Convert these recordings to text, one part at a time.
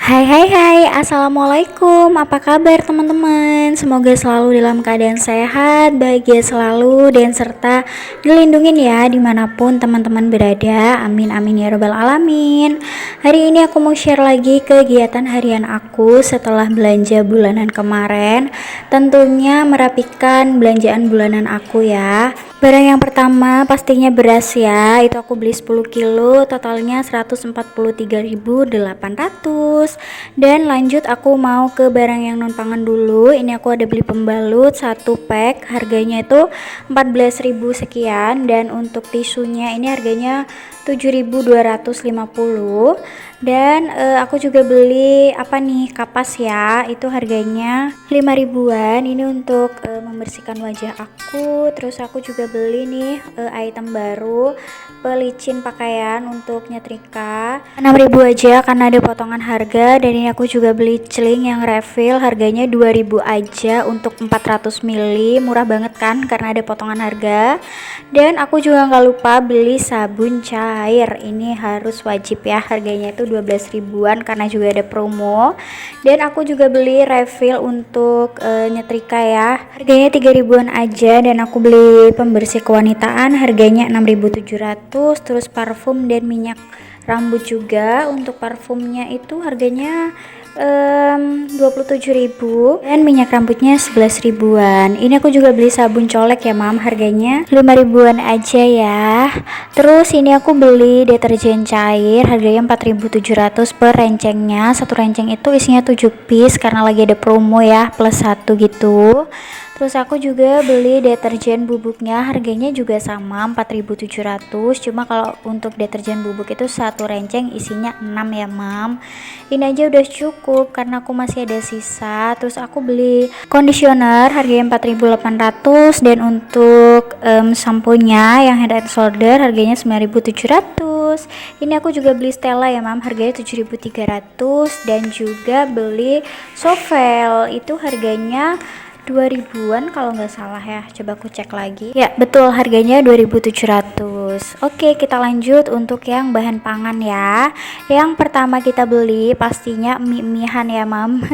Hai hai hai, assalamualaikum. Apa kabar teman-teman? Semoga selalu dalam keadaan sehat, bahagia selalu, dan serta dilindungin ya dimanapun teman-teman berada. Amin amin ya robbal alamin. Hari ini aku mau share lagi kegiatan harian aku setelah belanja bulanan kemarin. Tentunya merapikan belanjaan bulanan aku ya. Barang yang pertama pastinya beras ya. Itu aku beli 10 kilo, totalnya 143.800. Dan lanjut aku mau ke barang yang non pangan dulu. Ini aku ada beli pembalut 1 pack, harganya itu 14.000 sekian. Dan untuk tisunya ini harganya 7.250. Dan aku juga beli apa nih, kapas ya, itu harganya 5 ribuan. Ini untuk membersihkan wajah aku. Terus aku juga beli nih item baru, pelicin pakaian untuk nyetrika, 6.000 aja karena ada potongan harga. Dan ini aku juga beli celing yang refill, harganya 2.000 aja untuk 400 ml, murah banget kan karena ada potongan harga. Dan aku juga nggak lupa beli sabun cair, ini harus wajib ya, harganya itu 12 ribuan karena juga ada promo. Dan aku juga beli refill untuk nyetrika ya, harganya 3 ribuan aja. Dan aku beli pembersih kewanitaan, harganya 6.700. Terus parfum dan minyak rambut juga. Untuk parfumnya itu harganya 27.000 dan minyak rambutnya 11 ribuan. Ini aku juga beli sabun colek ya mam, harganya 5 ribuan aja ya. Terus ini aku beli deterjen cair, harganya 4.700 per rencengnya. Satu renceng itu isinya 7 piece karena lagi ada promo ya, plus 1 gitu. Terus aku juga beli deterjen bubuknya, harganya juga sama 4.700. Cuma kalau untuk deterjen bubuk itu satu renceng isinya 6 ya mam. Ini aja udah cukup karena aku masih ada sisa. Terus aku beli conditioner, harganya 4.800. Dan untuk samponya yang Head and Shoulder harganya 9.700. Ini aku juga beli Stella ya mam, harganya 7.300. Dan juga beli Sovel, itu harganya 2 ribuan kalau nggak salah ya, coba aku cek lagi ya, betul harganya 2.700. Oke, kita lanjut untuk yang bahan pangan ya. Yang pertama kita beli pastinya mie-mihan ya mam.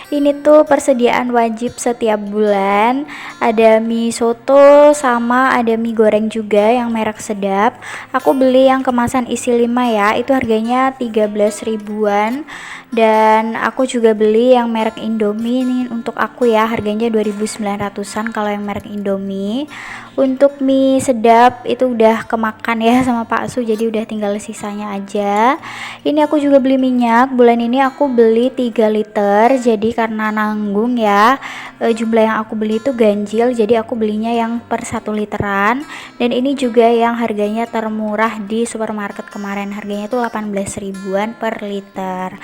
Ini tuh persediaan wajib setiap bulan. Ada mie soto sama ada mie goreng juga yang merek sedap. Aku beli yang kemasan isi 5 ya, itu harganya 13 ribuan. Dan aku juga beli yang merek Indomie ini untuk aku ya, harganya 2.900-an kalau yang merek Indomie. Untuk mie sedap itu udah kemakan ya sama Pak Su, jadi udah tinggal sisanya aja. Ini aku juga beli minyak, bulan ini aku beli 3 liter, jadi karena nanggung ya, jumlah yang aku beli itu ganjil, jadi aku belinya yang per 1 literan. Dan ini juga yang harganya termurah di supermarket kemarin, harganya itu 18 ribuan per liter.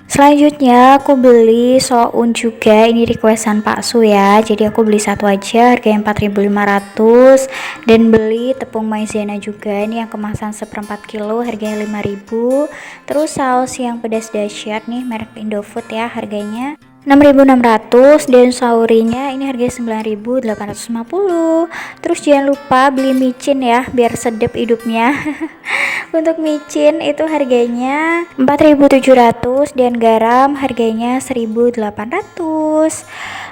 Selanjutnya aku beli soun juga, ini requestan Pak Su ya, jadi aku beli satu aja, harganya 4.500. Dan beli tepung maizena juga, ini yang kemasan seperempat kilo, harganya 5.000. Terus saus yang pedas dahsyat nih merek Indofood ya, harganya 6.600. Dan saurinya ini harganya 9.850. Terus jangan lupa beli micin ya biar sedap hidupnya. Untuk micin itu harganya 4.700 dan garam harganya 1.800.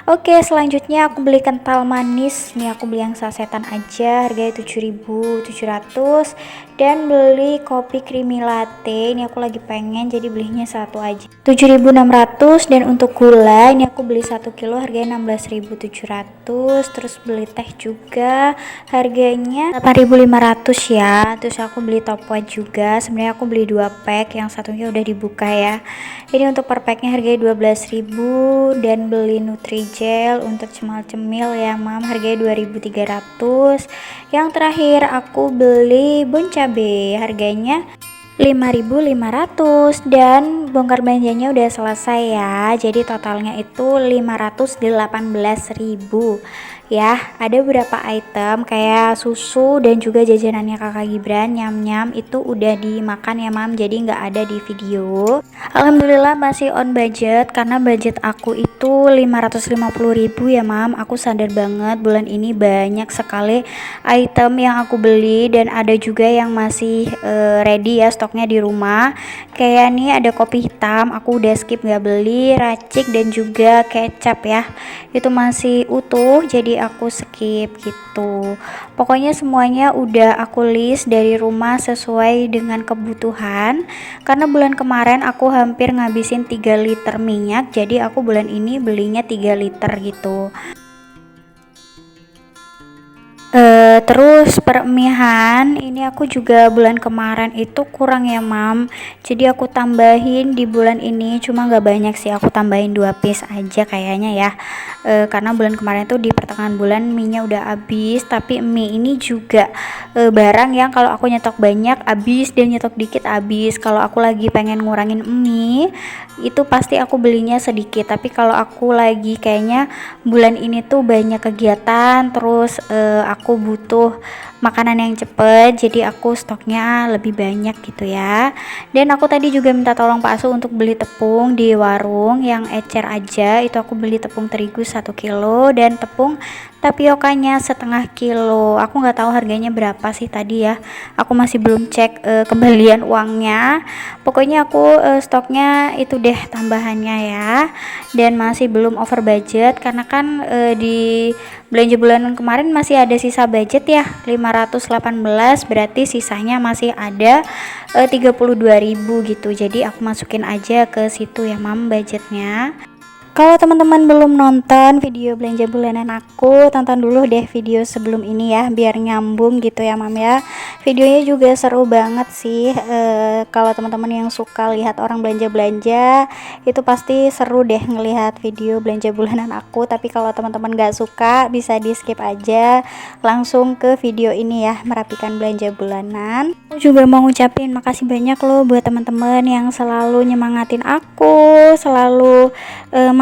Oke, selanjutnya aku beli kental manis. Nih aku beli yang sasetan aja, harganya 7.700. Dan beli kopi creamy latte. Ini aku lagi pengen jadi belinya satu aja, 7.600. Dan untuk gula ini aku beli 1 kilo, harganya 16.700. Terus beli teh juga, harganya 8.500 ya. Terus aku beli Topwat juga, sebenarnya aku beli 2 pack, yang satunya udah dibuka ya. Ini untuk per packnya harganya 12.000. Dan beli Nutrijel untuk cemil-cemil ya mam, harganya 2.300. Yang terakhir aku beli bon cabe, harganya 5.500. Dan bongkar belanjanya udah selesai ya, jadi totalnya itu 518.000. ya. Ada beberapa item kayak susu dan juga jajanannya kakak Gibran, nyam-nyam itu udah dimakan ya mam, jadi nggak ada di video. Alhamdulillah masih on budget karena budget aku itu 550.000 ya mam. Aku sadar banget bulan ini banyak sekali item yang aku beli dan ada juga yang masih ready ya stoknya di rumah. Kayak nih ada kopi hitam aku udah skip nggak beli, racik dan juga kecap ya itu masih utuh jadi aku skip gitu. Pokoknya semuanya udah aku list dari rumah sesuai dengan kebutuhan, karena bulan kemarin aku hampir ngabisin 3 liter minyak, jadi aku bulan ini belinya 3 liter gitu. Terus peremihan ini aku juga bulan kemarin itu kurang ya mam, jadi aku tambahin di bulan ini, cuma nggak banyak sih, aku tambahin 2 piece aja kayaknya ya. Karena bulan kemarin tuh di pertengahan bulan minyak udah habis, tapi mie ini juga barang yang kalau aku nyetok banyak habis dan nyetok dikit habis. Kalau aku lagi pengen ngurangin mie itu pasti aku belinya sedikit, tapi kalau aku lagi kayaknya bulan ini tuh banyak kegiatan, terus aku butuh makanan yang cepet, jadi aku stoknya lebih banyak gitu ya. Dan aku tadi juga minta tolong Pak Asu untuk beli tepung di warung yang ecer aja, itu aku beli tepung terigu 1 kilo dan tepung tapiokanya setengah kilo. Aku nggak tahu harganya berapa sih tadi ya, aku masih belum cek kembalian uangnya. Pokoknya aku stoknya itu deh tambahannya ya, dan masih belum over budget karena kan di belanja bulan kemarin masih ada sisa budget ya 518, berarti sisanya masih ada 32.000 gitu, jadi aku masukin aja ke situ ya mam budgetnya. Kalau teman-teman belum nonton video belanja bulanan aku, tonton dulu deh video sebelum ini ya, biar nyambung gitu ya mam ya. Videonya juga seru banget sih. Kalau teman-teman yang suka lihat orang belanja-belanja itu pasti seru deh ngelihat video belanja bulanan aku. Tapi kalau teman-teman gak suka bisa di skip aja, langsung ke video ini ya, merapikan belanja bulanan. Aku juga mau ngucapin makasih banyak loh buat teman-teman yang selalu nyemangatin aku, selalu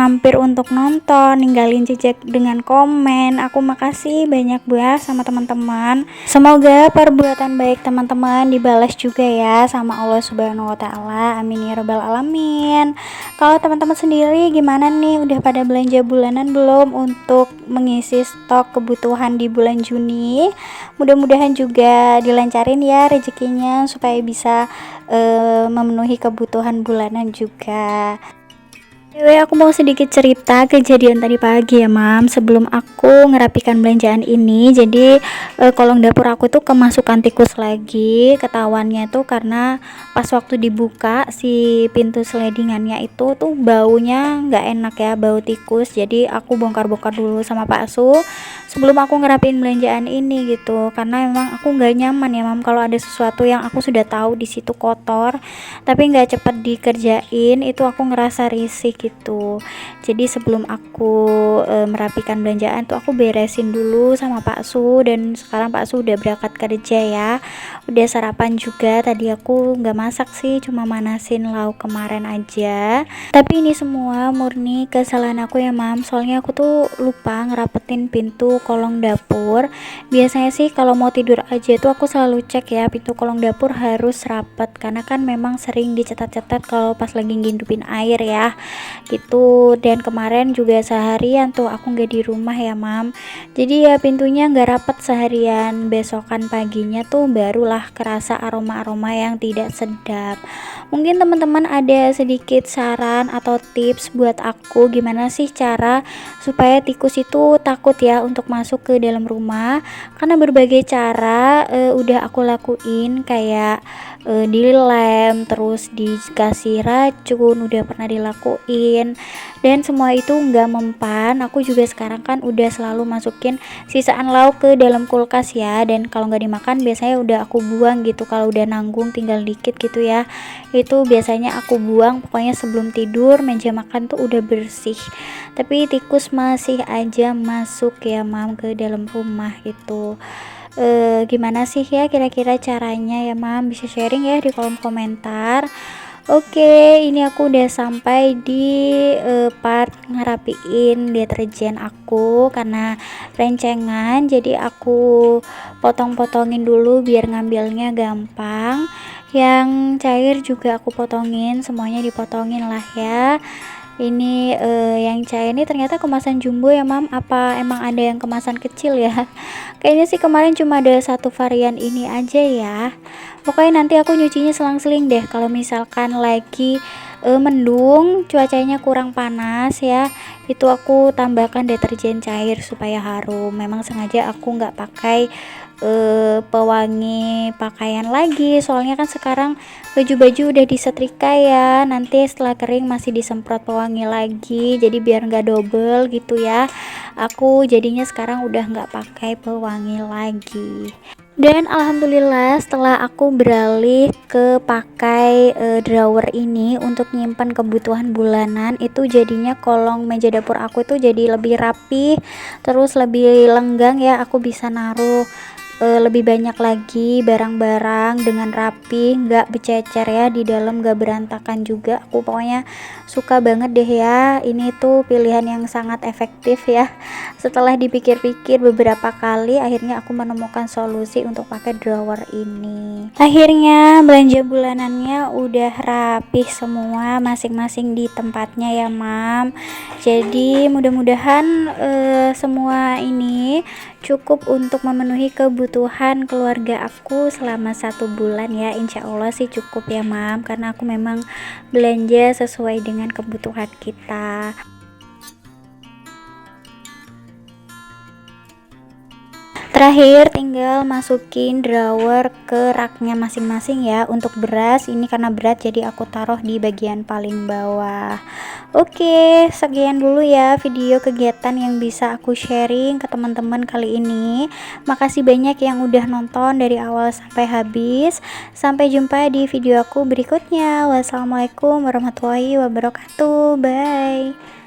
mampir untuk nonton, ninggalin jejak dengan komen. Aku makasih banyak buat sama teman-teman. Semoga perbuatan baik teman-teman dibalas juga ya sama Allah Subhanahu wa taala. Amin ya rabbal alamin. Kalau teman-teman sendiri gimana nih? Udah pada belanja bulanan belum untuk mengisi stok kebutuhan di bulan Juni? Mudah-mudahan juga dilancarin ya rezekinya supaya bisa memenuhi kebutuhan bulanan juga. Aku mau sedikit cerita kejadian tadi pagi ya mam, sebelum aku ngerapikan belanjaan ini. Jadi kolong dapur aku tuh kemasukan tikus lagi. Ketahuannya tuh karena pas waktu dibuka si pintu slidingannya itu tuh baunya nggak enak ya, bau tikus. Jadi aku bongkar-bongkar dulu sama Pak Su sebelum aku ngerapin belanjaan ini gitu, karena memang aku nggak nyaman ya mam kalau ada sesuatu yang aku sudah tahu di situ kotor tapi nggak cepet dikerjain, itu aku ngerasa risih gitu. Jadi sebelum aku merapikan belanjaan tuh aku beresin dulu sama Pak Su, dan sekarang Pak Su udah berangkat kerja ya, udah sarapan juga. Tadi aku nggak masak sih, cuma manasin lauk kemarin aja. Tapi ini semua murni kesalahan aku ya mam, soalnya aku tuh lupa ngerapetin pintu kolong dapur. Biasanya sih kalau mau tidur aja tuh aku selalu cek ya pintu kolong dapur harus rapet, karena kan memang sering dicetat-cetat kalau pas lagi ngintipin air ya gitu. Dan kemarin juga seharian tuh aku nggak di rumah ya mam, jadi ya pintunya nggak rapet seharian. Besokan paginya tuh barulah kerasa aroma-aroma yang tidak sedap. Mungkin teman-teman ada sedikit saran atau tips buat aku gimana sih cara supaya tikus itu takut ya untuk masuk ke dalam rumah, karena berbagai cara udah aku lakuin, kayak dilem, terus dikasih racun udah pernah dilakuin, dan semua itu nggak mempan. Aku juga sekarang kan udah selalu masukin sisaan lauk ke dalam kulkas ya, dan kalau nggak dimakan biasanya udah aku buang gitu. Kalau udah nanggung tinggal dikit gitu ya, itu biasanya aku buang. Pokoknya sebelum tidur meja makan tuh udah bersih, tapi tikus masih aja masuk ya mam ke dalam rumah gitu. Gimana sih ya kira-kira caranya ya mam, bisa sharing ya di kolom komentar. Oke, ini aku udah sampai di part ngerapiin deterjen aku karena rencengan, jadi aku potong-potongin dulu biar ngambilnya gampang. Yang cair juga aku potongin, semuanya dipotongin lah ya. Ini yang cair ini ternyata kemasan jumbo ya mam, apa emang ada yang kemasan kecil ya? Kayaknya sih kemarin cuma ada satu varian ini aja ya. Pokoknya nanti aku nyucinya selang-seling deh kalau misalkan lagi mendung, cuacanya kurang panas ya, itu aku tambahkan deterjen cair supaya harum. Memang sengaja aku nggak pakai pewangi pakaian lagi, soalnya kan sekarang baju-baju udah disetrika ya, nanti setelah kering masih disemprot pewangi lagi, jadi biar nggak double gitu ya. Aku jadinya sekarang udah nggak pakai pewangi lagi. Dan alhamdulillah setelah aku beralih ke pakai drawer ini untuk nyimpan kebutuhan bulanan, itu jadinya kolong meja dapur aku itu jadi lebih rapi, terus lebih lenggang ya, aku bisa naruh lebih banyak lagi barang-barang dengan rapi, nggak bececer ya di dalam, nggak berantakan juga. Aku pokoknya suka banget deh ya, ini tuh pilihan yang sangat efektif ya. Setelah dipikir-pikir beberapa kali, akhirnya aku menemukan solusi untuk pakai drawer ini. Akhirnya belanja bulanannya udah rapih semua masing-masing di tempatnya ya mam. Jadi mudah-mudahan semua ini cukup untuk memenuhi kebutuhan keluarga aku selama 1 bulan ya. Insya Allah sih cukup ya mam, karena aku memang belanja sesuai dengan kebutuhan kita. Terakhir tinggal masukin drawer ke raknya masing-masing ya. Untuk beras ini karena berat jadi aku taruh di bagian paling bawah. Oke, sekian dulu ya video kegiatan yang bisa aku sharing ke teman-teman kali ini. Makasih banyak yang udah nonton dari awal sampai habis. Sampai jumpa di video aku berikutnya. Wassalamualaikum warahmatullahi wabarakatuh. Bye.